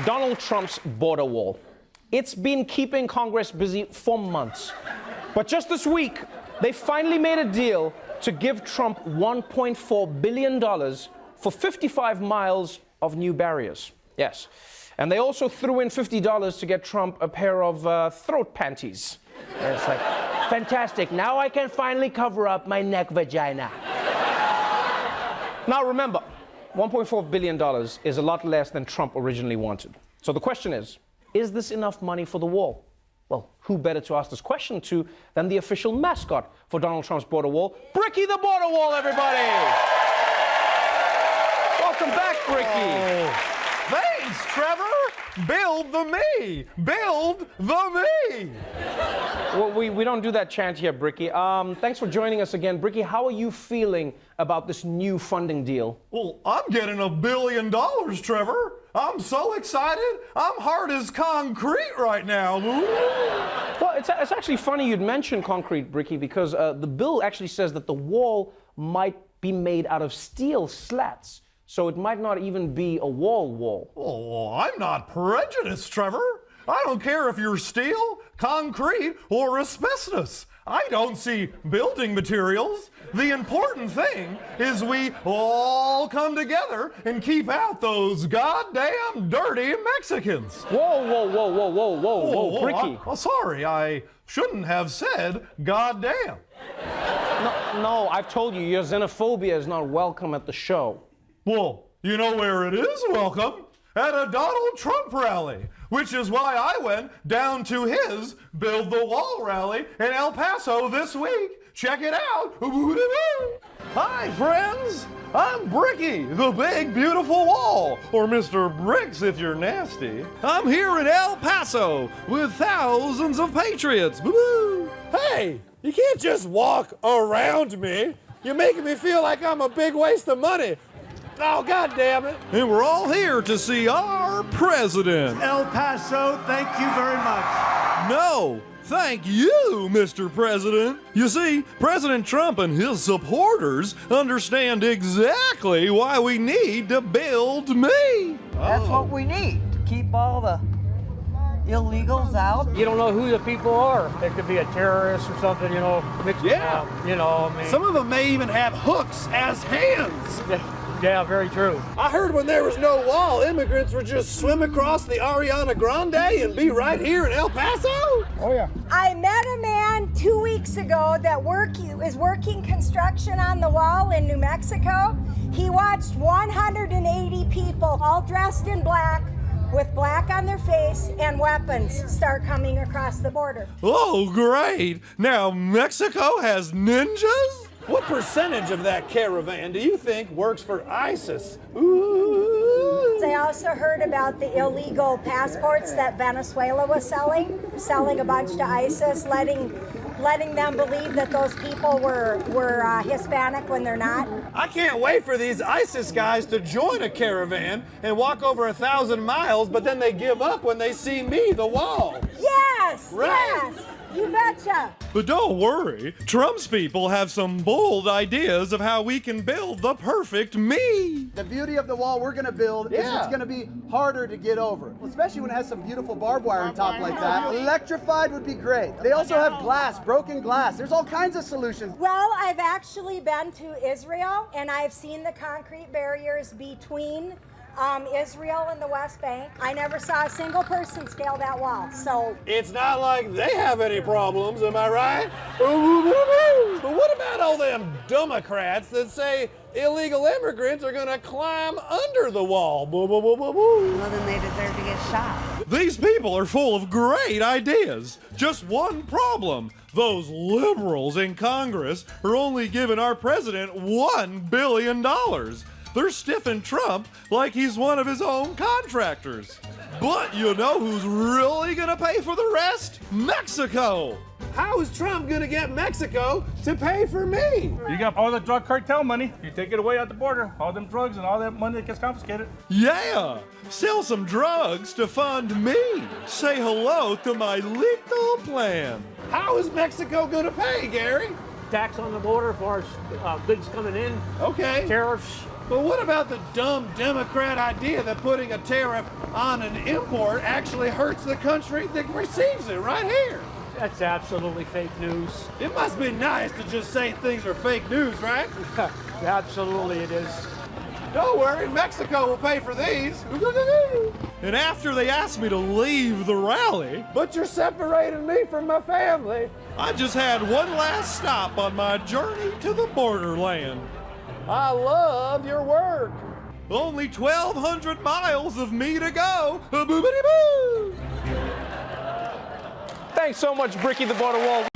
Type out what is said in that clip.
Donald Trump's border wall. It's been keeping Congress busy for months. But just this week, they finally made a deal to give Trump $1.4 billion for 55 miles of new barriers. Yes. And they also threw in $50 to get Trump a pair of throat panties. And it's like, fantastic. Now I can finally cover up my neck vagina. Now remember, $1.4 billion is a lot less than Trump originally wanted. So the question is this enough money for the wall? Well, who better to ask this question to than the official mascot for Donald Trump's border wall, Bricky the Border Wall, everybody! Welcome back, Bricky. Oh, thanks, Trevor. Build the me. Build the me. Well, we don't do that chant here, Bricky. Thanks for joining us again. Bricky, how are you feeling about this new funding deal? Well, I'm getting $1 billion, Trevor. I'm so excited. I'm hard as concrete right now. Well, it's actually funny you'd mention concrete, Bricky, because the bill actually says that the wall might be made out of steel slats. So it might not even be a wall. Oh, I'm not prejudiced, Trevor. I don't care if you're steel, concrete, or asbestos. I don't see building materials. The important thing is we all come together and keep out those goddamn dirty Mexicans. Whoa, Bricky. Sorry, I shouldn't have said goddamn. No, I've told you, your xenophobia is not welcome at the show. Well, you know where it is welcome? At a Donald Trump rally, which is why I went down to his Build the Wall rally in El Paso this week. Check it out. Hi, friends. I'm Bricky, the big, beautiful wall, or Mr. Bricks if you're nasty. I'm here in El Paso with thousands of patriots. Boo-boo. Hey, you can't just walk around me. You're making me feel like I'm a big waste of money. Oh, God damn it. And we're all here to see our president. El Paso, thank you very much. No, thank you, Mr. President. You see, President Trump and his supporters understand exactly why we need to build me. That's what we need, to keep all the illegals out. You don't know who the people are. It could be a terrorist or something, mixed Yeah. up, Some of them may even have hooks as hands. Yeah, very true. I heard when there was no wall, immigrants would just swim across the Ariana Grande and be right here in El Paso. Oh, yeah. I met a man 2 weeks ago that is working construction on the wall in New Mexico. He watched 180 people, all dressed in black, with black on their face and weapons, start coming across the border. Oh, great. Now Mexico has ninjas? What percentage of that caravan do you think works for ISIS? Ooh. I also heard about the illegal passports that Venezuela was selling a bunch to ISIS, letting them believe that those people were Hispanic when they're not. I can't wait for these ISIS guys to join a caravan and walk over 1,000 miles, but then they give up when they see me, the wall. Yes, Right. yes, you betcha. But don't worry, Trump's people have some bold ideas of how we can build the perfect me. The beauty of the wall we're gonna build is it's gonna be harder to get over, especially when it has some beautiful barbed wire on top like that. Electrified would be great. They also have glass, broken glass. There's all kinds of solutions. Well, I've actually been to Israel, and I've seen the concrete barriers between Israel and the West Bank. I never saw a single person scale that wall, so. It's not like they have any problems, am I right? But what about all them Democrats that say illegal immigrants are gonna climb under the wall? Boo, boo, boo, boo, boo. Well, then they deserve to get shot. These people are full of great ideas. Just one problem. Those liberals in Congress are only giving our president $1 billion. They're stiffing Trump like he's one of his own contractors. But you know who's really gonna pay for the rest? Mexico! How is Trump gonna get Mexico to pay for me? You got all the drug cartel money. You take it away at the border. All them drugs and all that money that gets confiscated. Yeah! Sell some drugs to fund me. Say hello to my little plan. How is Mexico gonna pay, Gary? Tax on the border as far as goods coming in. Okay. Tariffs. But what about the dumb Democrat idea that putting a tariff on an import actually hurts the country that receives it right here? That's absolutely fake news. It must be nice to just say things are fake news, right? Absolutely it is. Don't worry, Mexico will pay for these. And after they asked me to leave the rally, but you're separating me from my family, I just had one last stop on my journey to the borderland. I love your work. Only 1,200 miles of me to go. Boobity boo. Thanks so much, Bricky the Border Wall.